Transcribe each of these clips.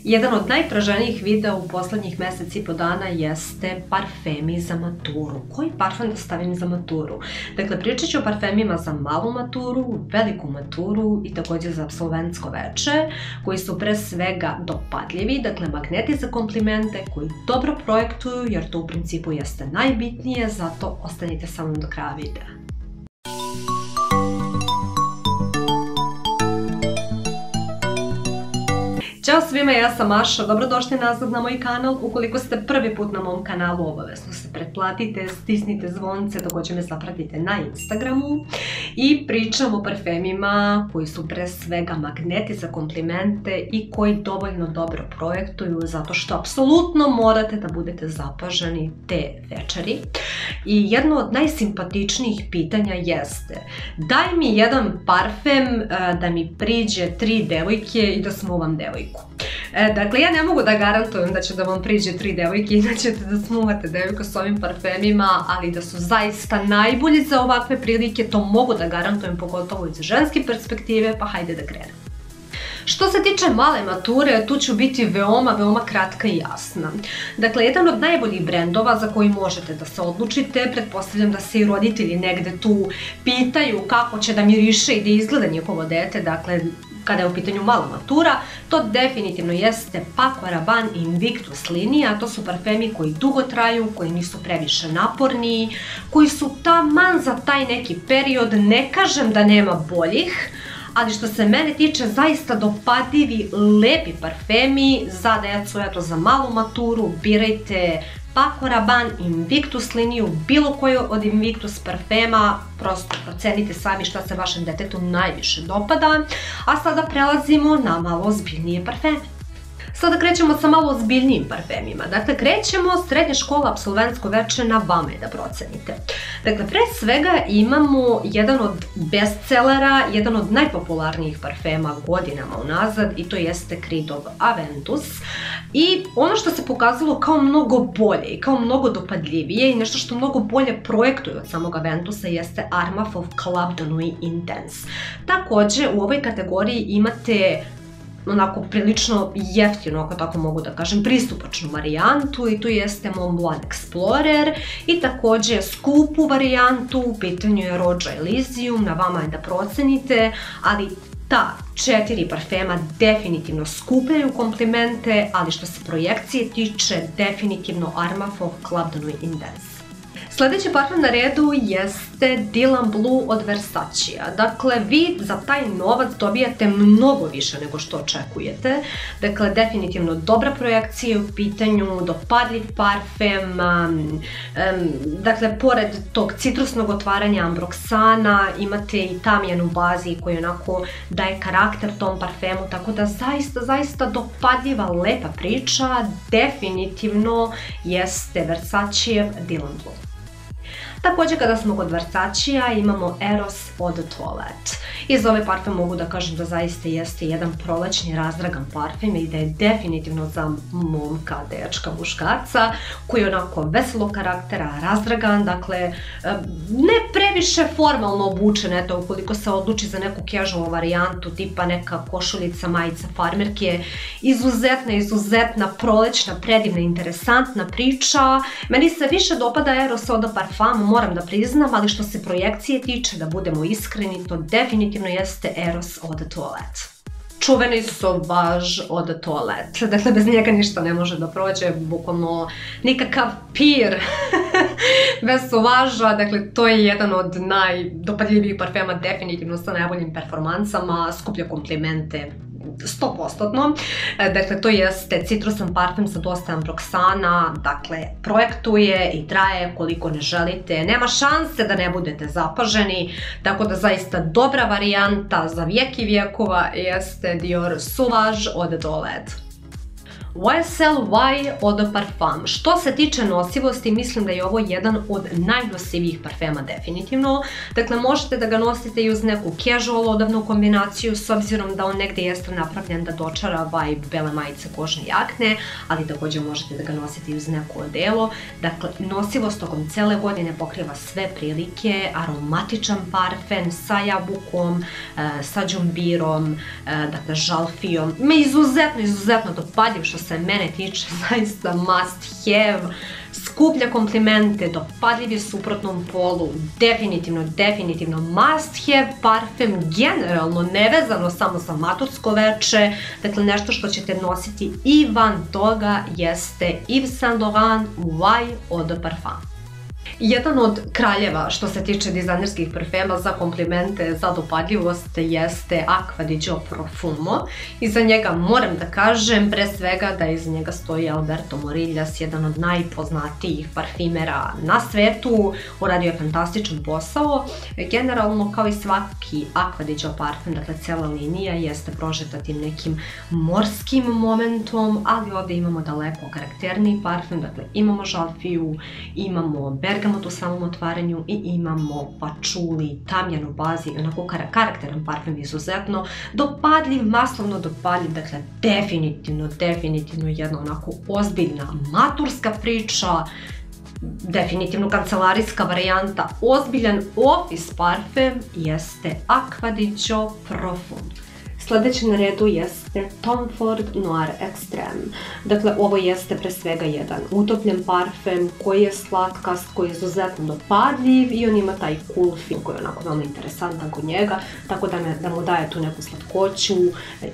Jedan od najtraženijih videa u poslednjih meseci i po dana jeste parfemi za maturu. Koji parfem da stavim za maturu? Dakle, pričat ću o parfemima za malu maturu, veliku maturu i također za apsolventsko veče, koji su pre svega dopadljivi, dakle magneti za komplimente, koji dobro projektuju, jer to u principu jeste najbitnije, zato ostanite sa mnom do kraja videa. Ćao svima, ja sam Maša, dobrodošli nazad na moj kanal. Ukoliko ste prvi put na mom kanalu, obavezno se pretplatite, stisnite zvonce, također me zapratite na Instagramu. I pričam o parfemima koji su pre svega magneti za komplimente i koji dovoljno dobro projektuju, zato što apsolutno morate da budete zapaženi te večeri. I jedno od najsimpatičnijih pitanja jeste: daj mi jedan parfem da mi priđe 3 devojke i da smuvam devojku. Dakle, ja ne mogu da garantujem da će da vam priđe 3 devojke i da ćete da smuvate devojku s ovim parfemima, ali da su zaista najbolji za ovakve prilike, to mogu da garantujem, pogotovo iz ženske perspektive, pa hajde da krenemo. Što se tiče male mature, tu ću biti veoma kratka i jasna. Dakle, jedan od najboljih brendova za koji možete da se odlučite, pretpostavljam da se i roditelji negde tu pitaju kako će da miriše i da izgleda njihovo dete, dakle, kada je u pitanju mala matura, to definitivno jeste Paco Rabanne Invictus linija. To su parfemi koji dugo traju, koji nisu previše naporni, koji su taman za taj neki period. Ne kažem da nema boljih, ali što se mene tiče, zaista dopadljivi, lepi parfemi za decu, eto, za malu maturu. Birajte Paco Rabanne Invictus liniju, bilo koju od Invictus parfema, prosto procenite sami šta se vašem detetu najviše dopada. A sada prelazimo na malo ozbiljnije parfeme. Sada krećemo sa malo ozbiljnijim parfemima. Dakle, krećemo srednja škola, apsolventsko veče, na vama je da procenite. Dakle, pre svega imamo jedan od bestsellera, jedan od najpopularnijih parfema godinama unazad, i to jeste Creedov Aventus. I ono što se pokazalo kao mnogo bolje i kao mnogo dopadljivije i nešto što mnogo bolje projektuje od samog Aventusa jeste Armaf of Club de Nuit Intense. Također, u ovoj kategoriji imate onako prilično jeftino, ako tako mogu da kažem, pristupačnu varijantu, i tu jeste Mont Blanc Explorer, i također skupu varijantu, u pitanju je Roja Elysium, na vama je da procenite, ali ta 4 parfema definitivno skupljaju komplimente, ali što se projekcije tiče, definitivno Armaf of Club de Nuit Intense. Sljedeći parfem na redu jeste Dylan Blue od Versacea. Dakle, vi za taj novac dobijate mnogo više nego što očekujete. Dakle, definitivno dobra projekcija u pitanju, dopadljiv parfem. Dakle, pored tog citrusnog otvaranja ambroksana, imate i tamijan u bazi koji onako daje karakter tom parfemu, tako da zaista dopadljiva, lepa priča. Definitivno jeste Versacea Dylan Blue. Također, kada smo kod Versacea, imamo Eros Eau de Toilette. I za ovaj parfem mogu da kažem da zaista jeste jedan prolećni razdragan parfem i da je definitivno za momka, dečka, muškarca, koji je onako veselog karaktera, razdragan, dakle, ne previše formalno obučen, eto, ukoliko se odluči za neku casual varijantu, tipa neka košuljica, majica, farmerke. Izuzetna, prolećna, predivna, interesantna priča. Meni se više dopada Eros Eau de Parfum, moram da priznam, ali što se projekcije tiče, da budemo iskreni, to definitivno jeste Eros Eau de Toilette. Čuveni Sauvage Eau de Toilette. Dakle, bez njega ništa ne može da prođe, bukvalno nikakav pir bez Sauvagea. Dakle, to je jedan od najdopadljivijih parfema, definitivno sa najboljim performansama, skuplja komplimente 100%. Dakle, to jeste citrusan parfem sa dosta ambroksana, dakle, projektuje i traje koliko ne želite, nema šanse da ne budete zapaženi, tako da zaista dobra varijanta za vijek i vijekova jeste Dior Sauvage Eau de Toilette. YSL Eau de Parfum. Što se tiče nosivosti, mislim da je ovo jedan od najnosivijih parfema definitivno. Dakle, možete da ga nosite i uz neku casual odavnu kombinaciju, s obzirom da on negdje jeste napravljen da dočara vibe bele majice, kožne jakne, ali također možete da ga nosite i uz neko odelo. Dakle, nosivost tokom cele godine pokriva sve prilike, aromatičan parfem sa jabukom, sa džumbirom, dakle žalfijom. Izuzetno dopadljiv što se mene tiče, zaista must have. Skuplja komplimente, dopadljiv je suprotnom polu, definitivno must have parfem, generalno nevezano samo za matursko veče, dakle nešto što ćete nositi i van toga jeste Yves Saint Laurent Eau de Parfum. Jedan od kraljeva što se tiče dizajnerskih parfema za komplimente, za dopadljivost jeste Acqua di Gio Profumo i za njega moram da kažem pre svega da iz njega stoji Alberto Morillas, jedan od najpoznatijih parfimera na svetu, uradio je fantastičan posao. Generalno kao i svaki Acqua di Gio parfem, dakle cela linija jeste prožeta tim nekim morskim momentom, ali ovdje imamo daleko karakterniji parfem, dakle imamo žalfiju, imamo bergamot u samom otvaranju i imamo pačuli, tamjan u bazi, onako karakteran parfem, izuzetno dopadljiv, maslovno dopadljiv, dakle definitivno jedna onako ozbiljna maturska priča, definitivno kancelarijska varijanta, ozbiljan office parfem jeste Acqua di Gio Profumo. Sljedeći na redu jeste Tom Ford Noir Extreme. Dakle, ovo jeste pre svega jedan utopljen parfem koji je slatkast, koji je izuzetno dopadljiv i on ima taj cool feel koji je onako veoma interesantan kod njega, tako da mu daje tu neku slatkoću,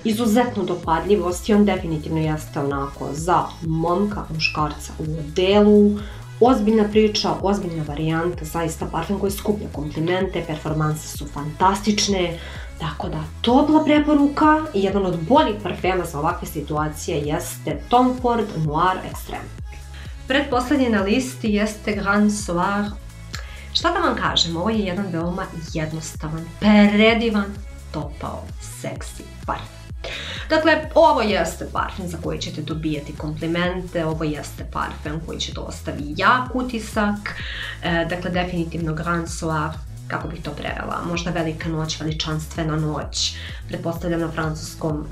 izuzetnu dopadljivost i on definitivno jeste onako za momka, muškarca u odelu. Ozbiljna priča, ozbiljna varijanta, zaista parfem koji skuplja komplimente, performanse su fantastične, tako da topla preporuka i jedan od boljih parfema za ovakve situacije jeste Tom Ford Noir Extreme. Pretposlednji na listi jeste Grand Soir. Šta da vam kažem, ovo je jedan veoma jednostavan, predivan, topao, seksi parfem. Dakle, ovo jeste parfem za koji ćete dobijati komplimente, ovo jeste parfem koji će ostaviti jak utisak, dakle definitivno Grand Soir, kako bih to prevela, možda velika noć, veličanstvena noć, pretpostavljam na francuskom,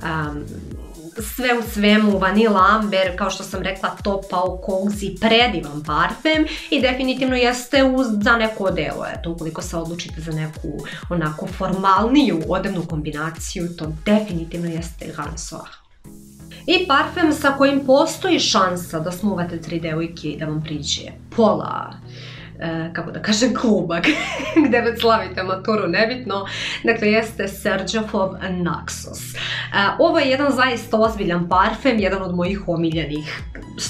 sve u svemu, vanila amber, kao što sam rekla, topao, cozy, predivan parfem i definitivno jeste za neko odelo, eto, ukoliko se odlučite za neku onako formalniju odevnu kombinaciju, to definitivno jeste Grand Soir. I parfem sa kojim postoji šansa da smuvate 3 devojke i da vam priđe pola, kako da kažem, kluba, gde već slavite maturu, nebitno, dakle jeste Sergioff Naxos. Ovo je jedan zaista ozbiljan parfem, jedan od mojih omiljenih,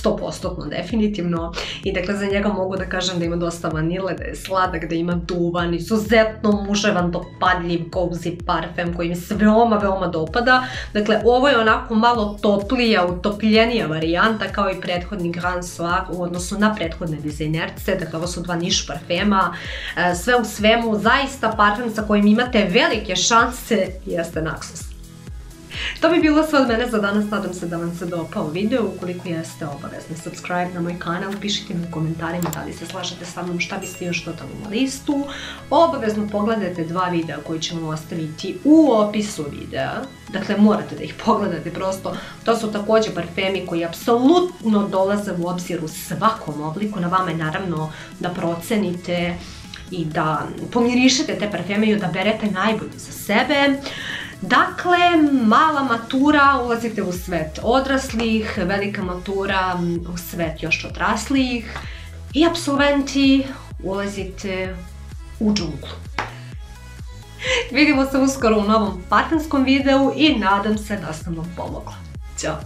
100% definitivno, i dakle za njega mogu da kažem da ima dosta vanile, da je sladak, da ima duvan, izuzetno muževan, dopadljiv, cozy parfem koji mi se veoma dopada. Dakle, ovo je onako malo toplija, utopljenija varijanta kao i prethodni Grand Soir u odnosu na prethodne dizajnerce, dakle ovo su dva niš parfema, sve u svemu zaista parfem sa kojim imate velike šanse jeste Naxos. To bi bilo sve od mene za danas, nadam se da vam se dopao video, ukoliko jeste obavezno subscribe na moj kanal, pišite mi u komentarima da li se slažete sa mnom, šta biste još dodali na listu, obavezno pogledajte 2 videa koji ćemo ostaviti u opisu videa, dakle morate da ih pogledate prosto, to su također parfemi koji apsolutno dolaze u obzir u svakom obliku, na vama je naravno da procenite i da pomirišete te parfeme i odaberete najbolje za sebe. Dakle, mala matura, ulazite u svet odraslih, velika matura u svet još odraslih i apsolventi ulazite u džunglu. Vidimo se uskoro u novom parfemskom videu i nadam se da sam vam pomogla. Ćao!